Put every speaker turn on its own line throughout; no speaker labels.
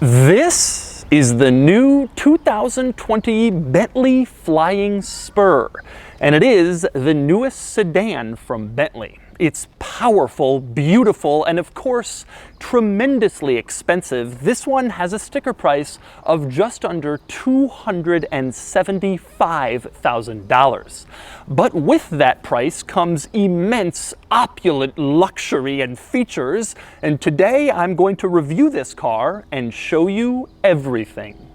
This is the new 2020 Bentley Flying Spur, and it is the newest sedan from Bentley. It's powerful, beautiful, and of course, tremendously expensive. This one has a sticker price of just under $275,000. But with that price comes immense, opulent luxury and features, and today I'm going to review this car and show you everything.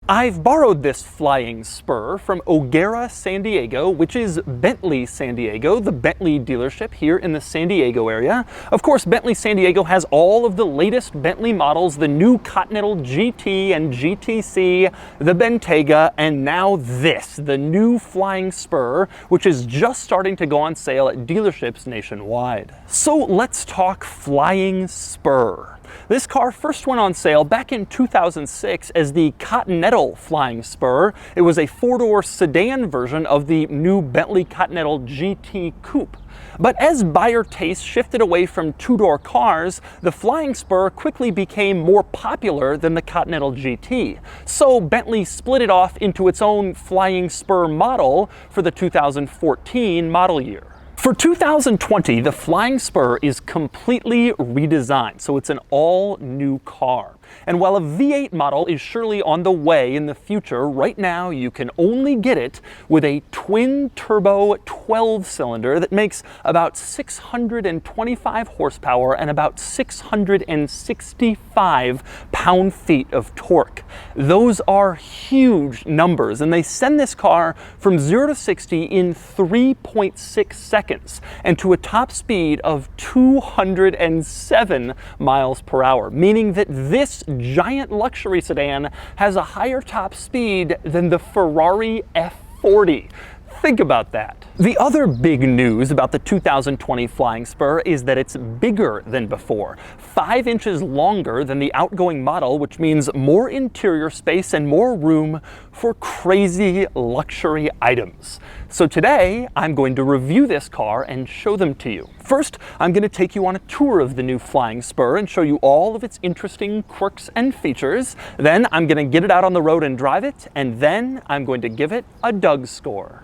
I've borrowed this Flying Spur from O'Gara, San Diego, which is Bentley San Diego, the Bentley dealership here in the San Diego area. Of course, Bentley San Diego has all of the latest Bentley models, the new Continental GT and GTC, the Bentayga, and now this, the new Flying Spur, which is just starting to go on sale at dealerships nationwide. So let's talk Flying Spur. This car first went on sale back in 2006 as the Continental Flying Spur. It was a four-door sedan version of the new Bentley Continental GT Coupe. But as buyer taste shifted away from two-door cars, the Flying Spur quickly became more popular than the Continental GT. So Bentley split it off into its own Flying Spur model for the 2014 model year. For 2020, the Flying Spur is completely redesigned, so it's an all-new car. And while a V8 model is surely on the way in the future, right now you can only get it with a twin-turbo 12-cylinder that makes about 625 horsepower and about 665 pound-feet of torque. Those are huge numbers, and they send this car from 0 to 60 in 3.6 seconds and to a top speed of 207 miles per hour, meaning that this giant luxury sedan has a higher top speed than the Ferrari F40. Think about that. The other big news about the 2020 Flying Spur is that it's bigger than before, 5 inches longer than the outgoing model, which means more interior space and more room for crazy luxury items. So today, I'm going to review this car and show them to you. First, I'm going to take you on a tour of the new Flying Spur and show you all of its interesting quirks and features. Then I'm going to get it out on the road and drive it, and then I'm going to give it a DougScore.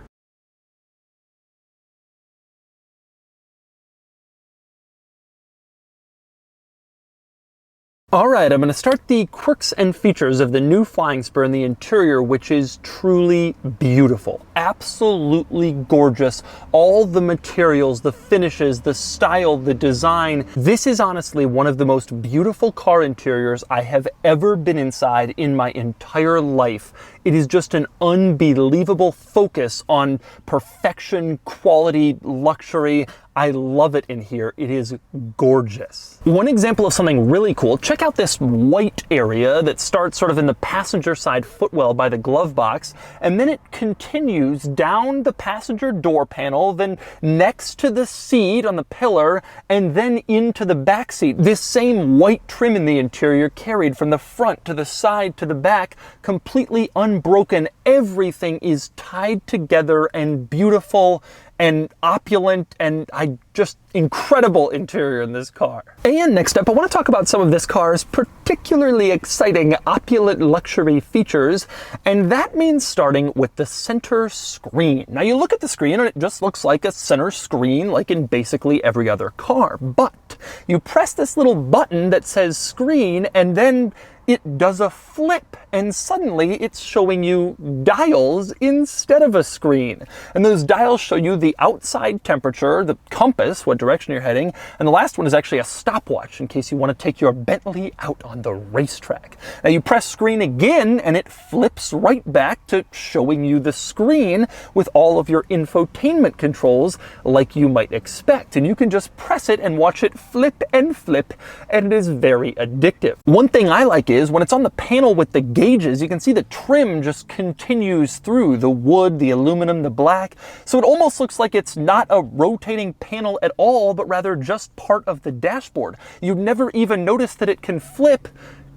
Alright, I'm going to start the quirks and features of the new Flying Spur in the interior, which is truly beautiful. Absolutely gorgeous. All the materials, the finishes, the style, the design. This is honestly one of the most beautiful car interiors I have ever been inside in my entire life. It is just an unbelievable focus on perfection, quality, luxury. I love it in here. It is gorgeous. One example of something really cool, check out this white area that starts sort of in the passenger side footwell by the glove box, and then it continues down the passenger door panel, then next to the seat on the pillar, and then into the back seat. This same white trim in the interior carried from the front to the side to the back, completely unbroken. Everything is tied together and beautiful and opulent, and just incredible interior in this car. And next up, I want to talk about some of this car's particularly exciting opulent luxury features, and that means starting with the center screen. Now you look at the screen and it just looks like a center screen like in basically every other car, but you press this little button that says screen and then it does a flip, and suddenly it's showing you dials instead of a screen. And those dials show you the outside temperature, the compass, what direction you're heading, and the last one is actually a stopwatch in case you want to take your Bentley out on the racetrack. Now you press screen again and it flips right back to showing you the screen with all of your infotainment controls like you might expect. And you can just press it and watch it flip, and it is very addictive. One thing I like is when it's on the panel with the gauges, you can see the trim just continues through the wood, the aluminum, the black. So it almost looks like it's not a rotating panel at all, but rather just part of the dashboard. You'd never even notice that it can flip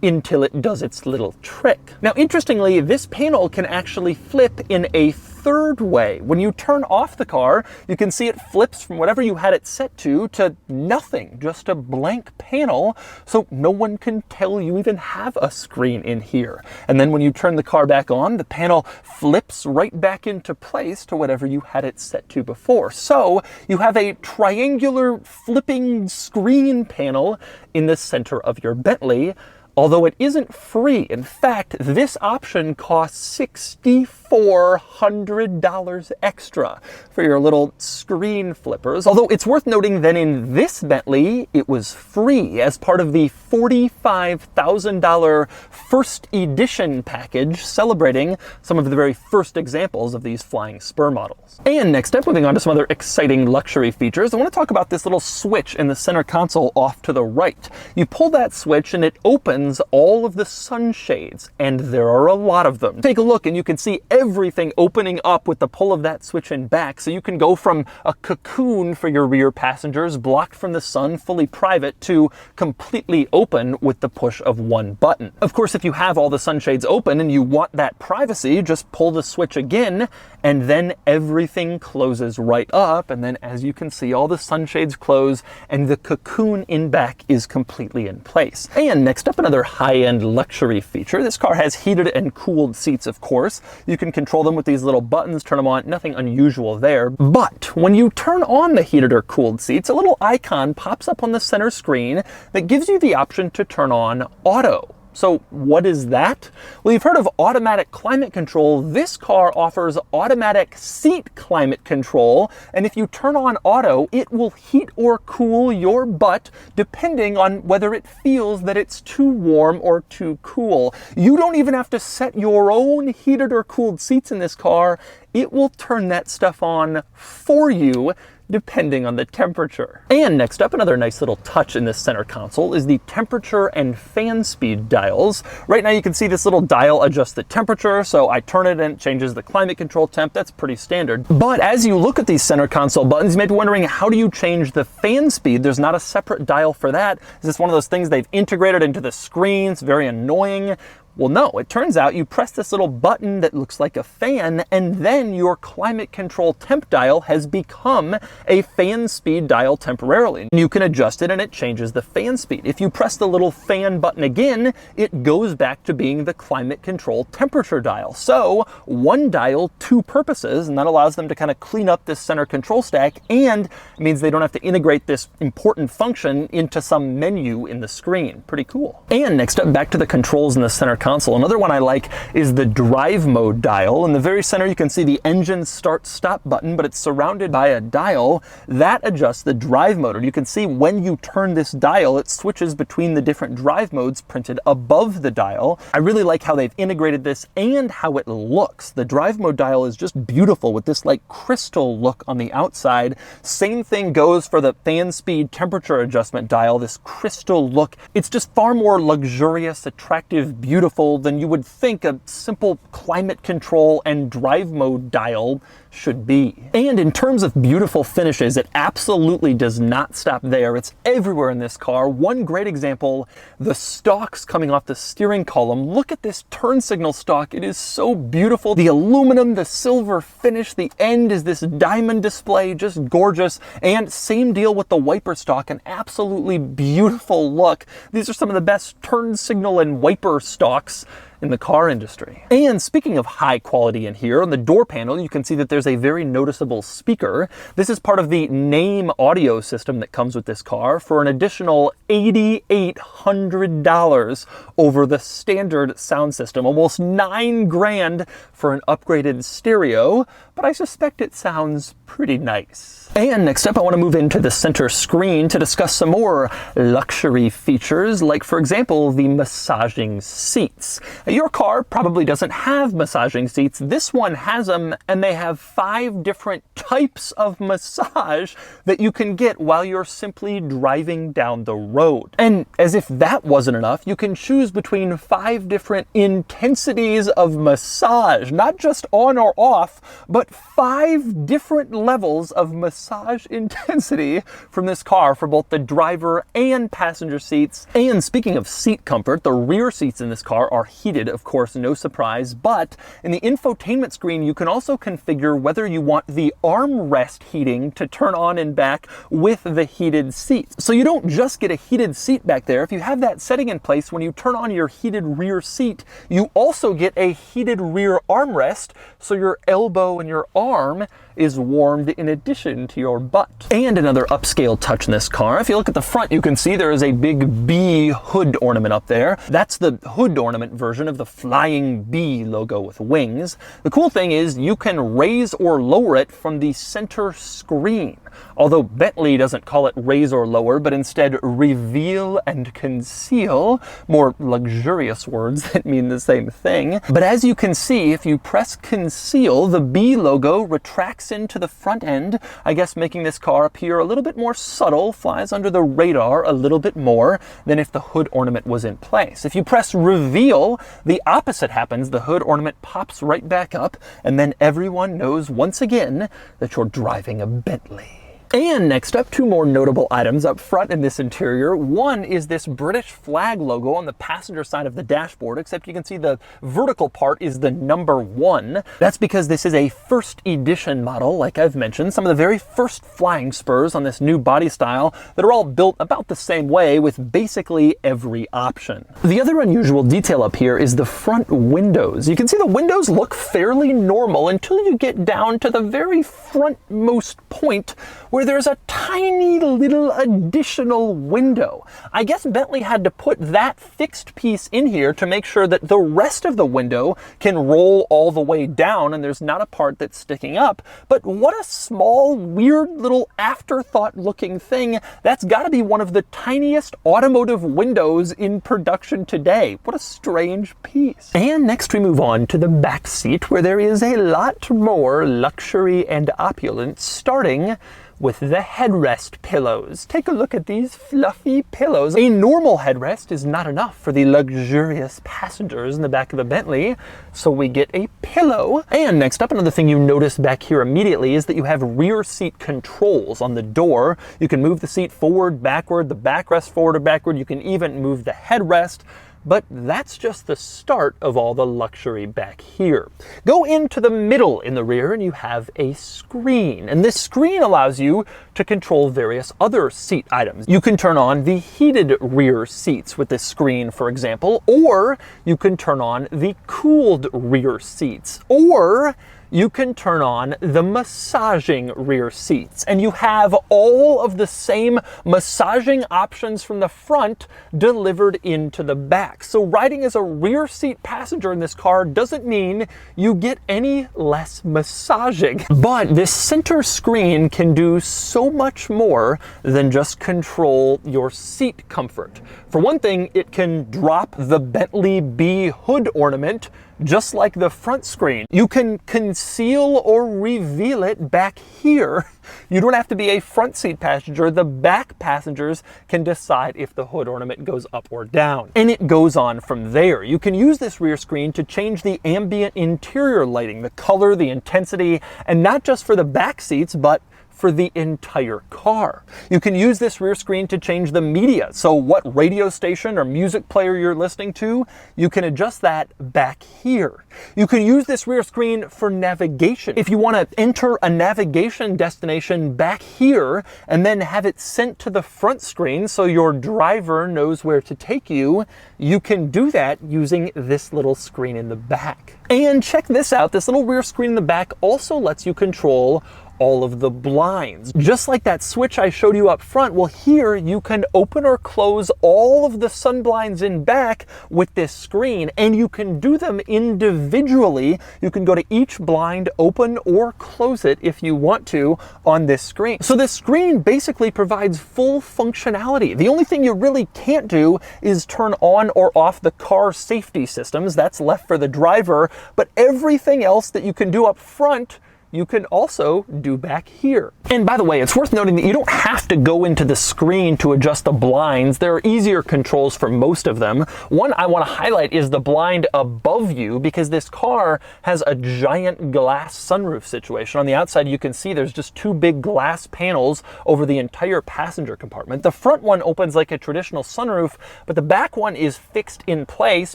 until it does its little trick. Now, interestingly, this panel can actually flip in a third way. When you turn off the car, you can see it flips from whatever you had it set to nothing, just a blank panel, so no one can tell you even have a screen in here. And then when you turn the car back on, the panel flips right back into place to whatever you had it set to before. So you have a triangular flipping screen panel in the center of your Bentley, although it isn't free. In fact, this option costs $6,400 extra for your little screen flippers. Although it's worth noting that in this Bentley, it was free as part of the $45,000 first edition package, celebrating some of the very first examples of these Flying Spur models. And next up, moving on to some other exciting luxury features, I want to talk about this little switch in the center console off to the right. You pull that switch and it opens all of the sunshades, and there are a lot of them. Take a look and you can see everything opening up with the pull of that switch in back, so you can go from a cocoon for your rear passengers, blocked from the sun, fully private, to completely open with the push of one button. Of course, if you have all the sunshades open and you want that privacy, just pull the switch again, and then everything closes right up, and then as you can see, all the sunshades close and the cocoon in back is completely in place. And next up, another high-end luxury feature. This car has heated and cooled seats, of course. You can control them with these little buttons, turn them on, nothing unusual there. But when you turn on the heated or cooled seats, a little icon pops up on the center screen that gives you the option to turn on auto. So what is that? Well, you've heard of automatic climate control. This car offers automatic seat climate control, and if you turn on auto, it will heat or cool your butt depending on whether it feels that it's too warm or too cool. You don't even have to set your own heated or cooled seats in this car. It will turn that stuff on for you, depending on the temperature. And next up, another nice little touch in this center console is the temperature and fan speed dials. Right now you can see this little dial adjusts the temperature, so I turn it and it changes the climate control temp. That's pretty standard. But as you look at these center console buttons, you may be wondering, how do you change the fan speed? There's not a separate dial for that. Is this one of those things they've integrated into the screen? It's very annoying. Well, no, it turns out you press this little button that looks like a fan, and then your climate control temp dial has become a fan speed dial temporarily. You can adjust it and it changes the fan speed. If you press the little fan button again, it goes back to being the climate control temperature dial. So one dial, two purposes, and that allows them to kind of clean up this center control stack, and it means they don't have to integrate this important function into some menu in the screen. Pretty cool. And next up, back to the controls in the center console. Another one I like is the drive mode dial. In the very center, you can see the engine start-stop button, but it's surrounded by a dial that adjusts the drive mode. You can see when you turn this dial, it switches between the different drive modes printed above the dial. I really like how they've integrated this and how it looks. The drive mode dial is just beautiful with this like crystal look on the outside. Same thing goes for the fan speed temperature adjustment dial, this crystal look. It's just far more luxurious, attractive, beautiful than you would think a simple climate control and drive mode dial should be. And in terms of beautiful finishes, it absolutely does not stop there. It's everywhere in this car. One great example, the stalks coming off the steering column. Look at this turn signal stalk. It is so beautiful. The aluminum, the silver finish, the end is this diamond display, just gorgeous. And same deal with the wiper stalk, an absolutely beautiful look. These are some of the best turn signal and wiper stalks in the car industry. And speaking of high quality in here, on the door panel, you can see that there's a very noticeable speaker. This is part of the name audio system that comes with this car for an additional $8,800 over the standard sound system, almost $9 grand for an upgraded stereo, but I suspect it sounds pretty nice. And next up, I want to move into the center screen to discuss some more luxury features, like, for example, the massaging seats. Your car probably doesn't have massaging seats. This one has them, and they have 5 different types of massage that you can get while you're simply driving down the road. And as if that wasn't enough, you can choose between 5 different intensities of massage, not just on or off, but 5 different levels of massage massage intensity from this car for both the driver and passenger seats. And speaking of seat comfort, the rear seats in this car are heated, of course, no surprise, but in the infotainment screen, you can also configure whether you want the armrest heating to turn on and back with the heated seats. So you don't just get a heated seat back there. If you have that setting in place, when you turn on your heated rear seat, you also get a heated rear armrest, so your elbow and your arm is warmed in addition to your butt. And another upscale touch in this car, if you look at the front, you can see there is a big bee hood ornament up there. That's the hood ornament version of the flying bee logo with wings. The cool thing is you can raise or lower it from the center screen. Although Bentley doesn't call it raise or lower, but instead reveal and conceal, more luxurious words that mean the same thing. But as you can see, if you press conceal, the B logo retracts into the front end, I guess making this car appear a little bit more subtle, flies under the radar a little bit more than if the hood ornament was in place. If you press reveal, the opposite happens. The hood ornament pops right back up, and then everyone knows once again that you're driving a Bentley. And next up, two more notable items up front in this interior. One is this British flag logo on the passenger side of the dashboard, except you can see the vertical part is the number 1. That's because this is a first edition model, like I've mentioned. Some of the very first Flying Spurs on this new body style that are all built about the same way with basically every option. The other unusual detail up here is the front windows. You can see the windows look fairly normal until you get down to the very frontmost point where there's a tiny little additional window. I guess Bentley had to put that fixed piece in here to make sure that the rest of the window can roll all the way down and there's not a part that's sticking up. But what a small, weird little afterthought looking thing. That's got to be one of the tiniest automotive windows in production today. What a strange piece. And next we move on to the back seat, where there is a lot more luxury and opulence, starting with the headrest pillows. Take a look at these fluffy pillows. A normal headrest is not enough for the luxurious passengers in the back of a Bentley, so we get a pillow. And next up, another thing you notice back here immediately is that you have rear seat controls on the door. You can move the seat forward, backward, the backrest forward or backward. You can even move the headrest. But that's just the start of all the luxury back here. Go into the middle in the rear and you have a screen. And this screen allows you to control various other seat items. You can turn on the heated rear seats with this screen, for example, or you can turn on the cooled rear seats, or you can turn on the massaging rear seats, and you have all of the same massaging options from the front delivered into the back. So riding as a rear seat passenger in this car doesn't mean you get any less massaging. But this center screen can do so much more than just control your seat comfort. For one thing, it can drop the Bentley B hood ornament just like the front screen. You can conceal or reveal it back here. You don't have to be a front seat passenger. The back passengers can decide if the hood ornament goes up or down. And it goes on from there. You can use this rear screen to change the ambient interior lighting, the color, the intensity, and not just for the back seats, but for the entire car. You can use this rear screen to change the media. So what radio station or music player you're listening to, you can adjust that back here. You can use this rear screen for navigation. If you want to enter a navigation destination back here and then have it sent to the front screen so your driver knows where to take you, you can do that using this little screen in the back. And check this out, this little rear screen in the back also lets you control all of the blinds. Just like that switch I showed you up front, well, here you can open or close all of the sun blinds in back with this screen, and you can do them individually. You can go to each blind, open or close it if you want to on this screen. So this screen basically provides full functionality. The only thing you really can't do is turn on or off the car safety systems. That's left for the driver, but everything else that you can do up front, you can also do back here. And by the way, it's worth noting that you don't have to go into the screen to adjust the blinds. There are easier controls for most of them. One I want to highlight is the blind above you, because this car has a giant glass sunroof situation. On the outside, you can see there's just two big glass panels over the entire passenger compartment. The front one opens like a traditional sunroof, but the back one is fixed in place.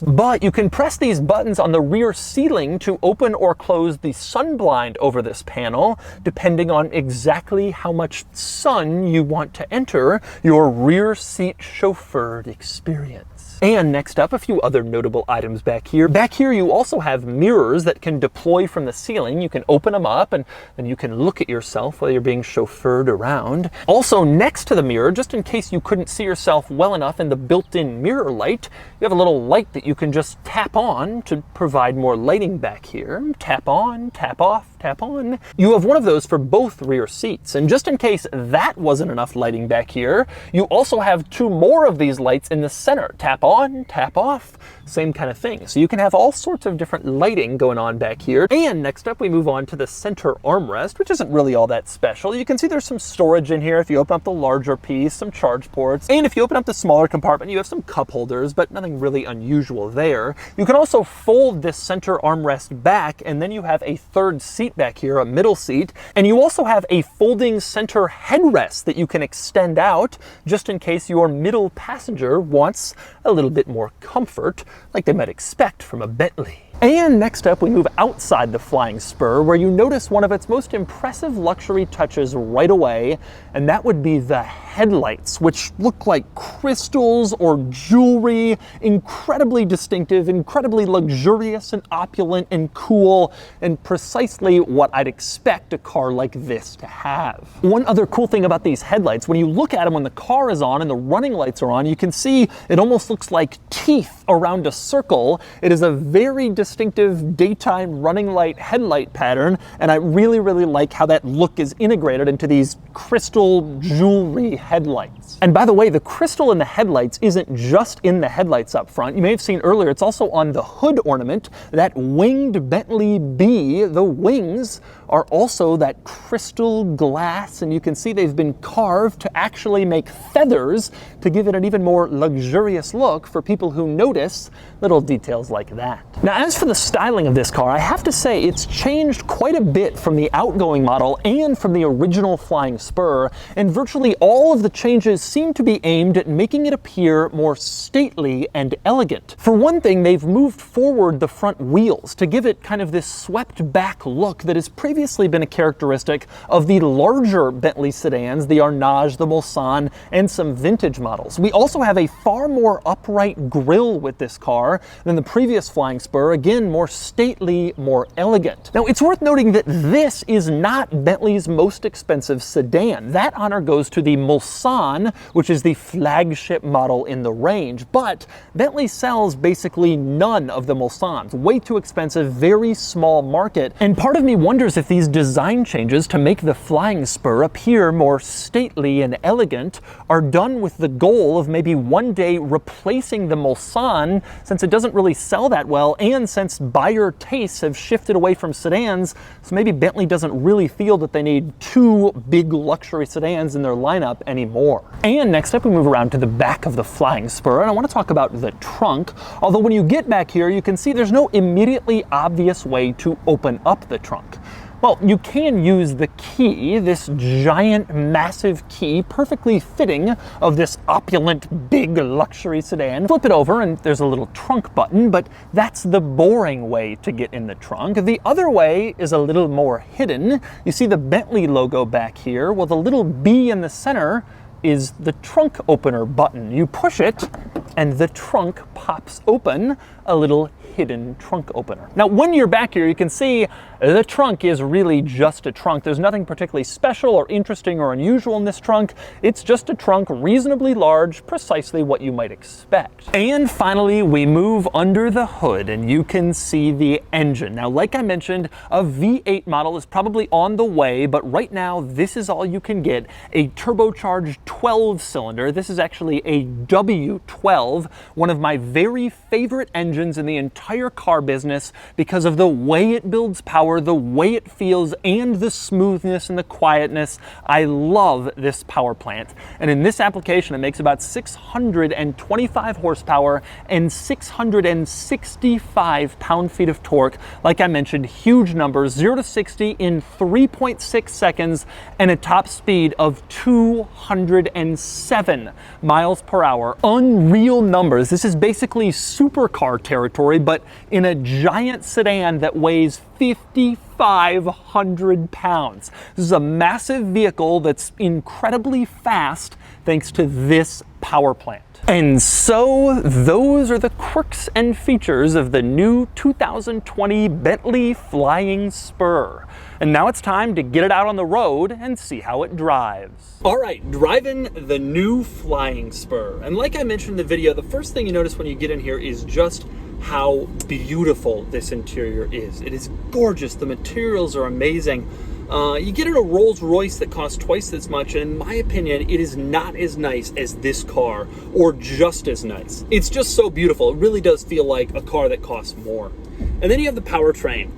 But you can press these buttons on the rear ceiling to open or close the sun blind over this panel, depending on exactly how much sun you want to enter your rear seat chauffeured experience. And next up, a few other notable items back here. Back here, you also have mirrors that can deploy from the ceiling. You can open them up and then you can look at yourself while you're being chauffeured around. Also, next to the mirror, just in case you couldn't see yourself well enough in the built-in mirror light, you have a little light that you can just tap on to provide more lighting back here. Tap on, tap off, tap on. You have one of those for both rear seats. And just in case that wasn't enough lighting back here, you also have two more of these lights in the center. Tap on, tap off, same kind of thing. So you can have all sorts of different lighting going on back here. And next up, we move on to the center armrest, which isn't really all that special. You can see there's some storage in here if you open up the larger piece, some charge ports. And if you open up the smaller compartment, you have some cup holders, but nothing really unusual there. You can also fold this center armrest back, and then you have a third seat back here, a middle seat. And you also have a folding center headrest that you can extend out just in case your middle passenger wants a little bit more comfort, like they might expect from a Bentley. And next up, we move outside the Flying Spur, where you notice one of its most impressive luxury touches right away, and that would be the headlights, which look like crystals or jewelry, incredibly distinctive, incredibly luxurious and opulent and cool, and precisely what I'd expect a car like this to have. One other cool thing about these headlights, when you look at them when the car is on and the running lights are on, you can see it almost looks like teeth around a circle. It is a very distinctive daytime running light headlight pattern, and I really like how that look is integrated into these crystal jewelry headlights. And by the way, the crystal in the headlights isn't just in the headlights up front. You may have seen earlier, it's also on the hood ornament, that winged Bentley B. The wings are also that crystal glass, and you can see they've been carved to actually make feathers to give it an even more luxurious look for people who notice little details like that. Now, as for the styling of this car, I have to say it's changed quite a bit from the outgoing model and from the original Flying Spur, and virtually all of the changes seem to be aimed at making it appear more stately and elegant. For one thing, they've moved forward the front wheels to give it kind of this swept back look that has previously been a characteristic of the larger Bentley sedans, the Arnage, the Mulsanne, and some vintage models. We also have a far more upright grille with this car than the previous Flying Spur, again more stately, more elegant. Now, it's worth noting that this is not Bentley's most expensive sedan. That honor goes to the Mulsanne, which is the flagship model in the range, but Bentley sells basically none of the Mulsannes. Way too expensive, very small market, and part of me wonders if these design changes to make the Flying Spur appear more stately and elegant are done with the goal of maybe one day replacing the Mulsanne, since it doesn't really sell that well, and since buyer tastes have shifted away from sedans, so maybe Bentley doesn't really feel that they need two big luxury sedans in their lineup anymore. And next up, we move around to the back of the Flying Spur, and I want to talk about the trunk. Although when you get back here, you can see there's no immediately obvious way to open up the trunk. Well, you can use the key, this giant, massive key, perfectly fitting of this opulent, big luxury sedan. Flip it over and there's a little trunk button, but that's the boring way to get in the trunk. The other way is a little more hidden. You see the Bentley logo back here. Well, the little B in the center is the trunk opener button. You push it and the trunk pops open, a little hidden trunk opener. Now, when you're back here, you can see the trunk is really just a trunk. There's nothing particularly special or interesting or unusual in this trunk. It's just a trunk, reasonably large, precisely what you might expect. And finally, we move under the hood and you can see the engine. Now, like I mentioned, a V8 model is probably on the way, but right now, this is all you can get, a turbocharged 12-cylinder. This is actually a W12, one of my very favorite engines in the entire car business because of the way it builds power, the way it feels, and the smoothness and the quietness. I love this power plant. And in this application, it makes about 625 horsepower and 665 pound-feet of torque. Like I mentioned, huge numbers, 0 to 60 in 3.6 seconds and a top speed of 207 miles per hour. Unreal numbers. This is basically supercar territory, but in a giant sedan that weighs 5,500 pounds. This is a massive vehicle that's incredibly fast thanks to this power plant. And so those are the quirks and features of the new 2020 Bentley Flying Spur. And now it's time to get it out on the road and see how it drives. All right, driving the new Flying Spur. And like I mentioned in the video, the first thing you notice when you get in here is just how beautiful this interior is. It is gorgeous. The materials are amazing. You get in a Rolls Royce that costs twice as much, and in my opinion, it is not as nice as this car, or just as nice. It's just so beautiful. It really does feel like a car that costs more. And then you have the powertrain,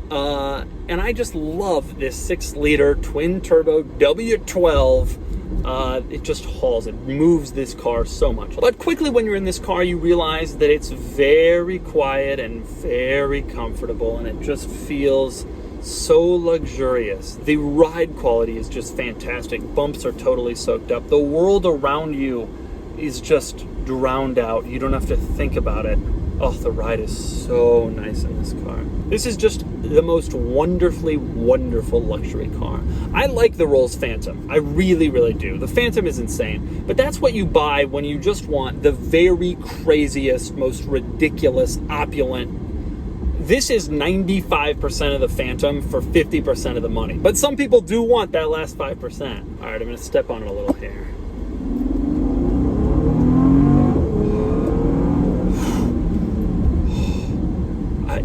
and I just love this 6-liter twin-turbo W12. It just hauls, it moves this car so much. But quickly when you're in this car, you realize that it's very quiet and very comfortable, and it just feels so luxurious. The ride quality is just fantastic. Bumps are totally soaked up. The world around you is just drowned out. You don't have to think about it. Oh, the ride is so nice in this car. This is just the most wonderfully wonderful luxury car. I like the Rolls Phantom. I really, really do. The Phantom is insane, but that's what you buy when you just want the very craziest, most ridiculous, opulent. This is 95% of the Phantom for 50% of the money. But some people do want that last 5%. All right, I'm gonna step on it a little here.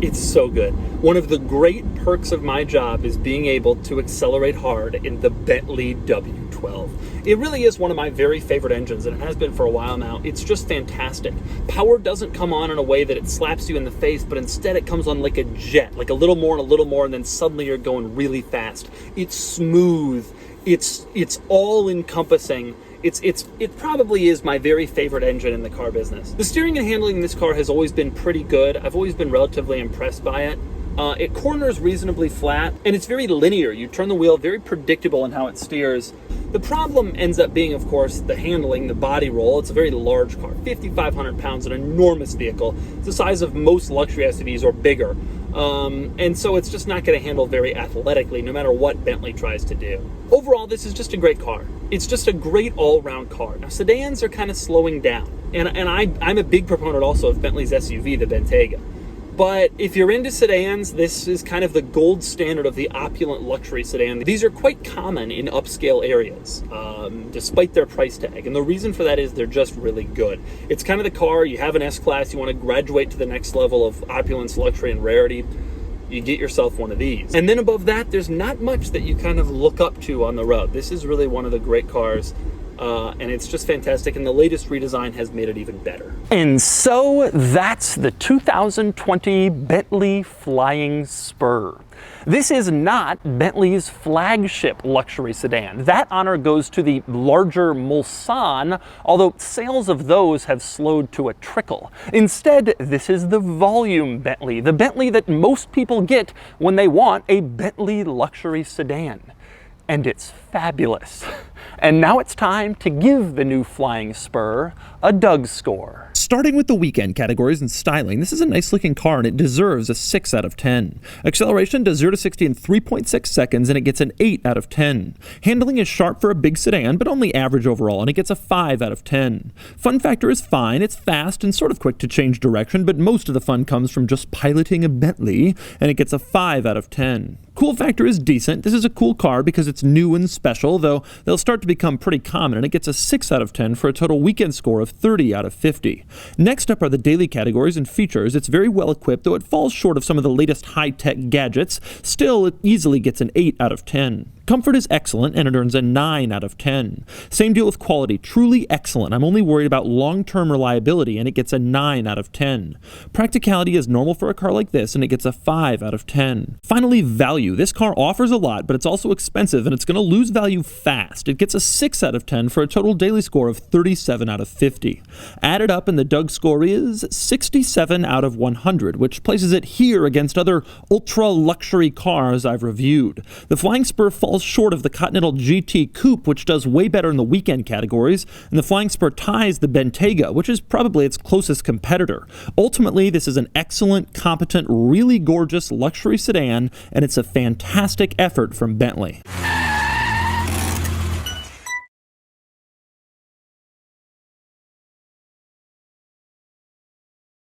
It's so good. One of the great perks of my job is being able to accelerate hard in the Bentley W12. It really is one of my very favorite engines, and it has been for a while now. It's just fantastic. Power doesn't come on in a way that it slaps you in the face, but instead it comes on like a jet, like a little more and a little more, and then suddenly you're going really fast. It's smooth. It's all-encompassing. It probably is my very favorite engine in the car business. The steering and handling in this car has always been pretty good. I've always been relatively impressed by it. It corners reasonably flat, and it's very linear. You turn the wheel, very predictable in how it steers. The problem ends up being, of course, the handling, the body roll. It's a very large car, 5,500 pounds, an enormous vehicle. It's the size of most luxury SUVs or bigger. And so it's just not going to handle very athletically, no matter what Bentley tries to do. Overall, this is just a great car. It's just a great all-around car. Now, sedans are kind of slowing down, and I'm a big proponent also of Bentley's SUV, the Bentayga. But if you're into sedans, this is kind of the gold standard of the opulent luxury sedan. These are quite common in upscale areas, despite their price tag. And the reason for that is they're just really good. It's kind of the car, you have an S-Class, you want to graduate to the next level of opulence, luxury, and rarity, you get yourself one of these. And then above that, there's not much that you kind of look up to on the road. This is really one of the great cars. And it's just fantastic, and the latest redesign has made it even better. And so that's the 2020 Bentley Flying Spur. This is not Bentley's flagship luxury sedan. That honor goes to the larger Mulsanne, although sales of those have slowed to a trickle. Instead, this is the volume Bentley, the Bentley that most people get when they want a Bentley luxury sedan. And it's fabulous. And now it's time to give the new Flying Spur a DougScore. Starting with the weekend categories and styling, this is a nice looking car and it deserves a 6 out of 10. Acceleration does 0 to 60 in 3.6 seconds and it gets an 8 out of 10. Handling is sharp for a big sedan, but only average overall, and it gets a 5 out of 10. Fun factor is fine, it's fast and sort of quick to change direction, but most of the fun comes from just piloting a Bentley, and it gets a 5 out of 10. Cool factor is decent. This is a cool car because it's new and special, though they'll start to become pretty common, and it gets a 6 out of 10 for a total weekend score of 30 out of 50. Next up are the daily categories and features. It's very well equipped, though it falls short of some of the latest high-tech gadgets. Still, it easily gets an 8 out of 10. Comfort is excellent, and it earns a 9 out of 10. Same deal with quality, truly excellent. I'm only worried about long-term reliability, and it gets a 9 out of 10. Practicality is normal for a car like this, and it gets a 5 out of 10. Finally, value. This car offers a lot, but it's also expensive, and it's going to lose value fast. It gets a 6 out of 10 for a total daily score of 37 out of 50. Added up, and the DougScore is 67 out of 100, which places it here against other ultra-luxury cars I've reviewed. The Flying Spur falls short of the Continental GT Coupe, which does way better in the weekend categories, and the Flying Spur ties the Bentayga, which is probably its closest competitor. Ultimately, this is an excellent, competent, really gorgeous luxury sedan, and it's a fantastic effort from Bentley.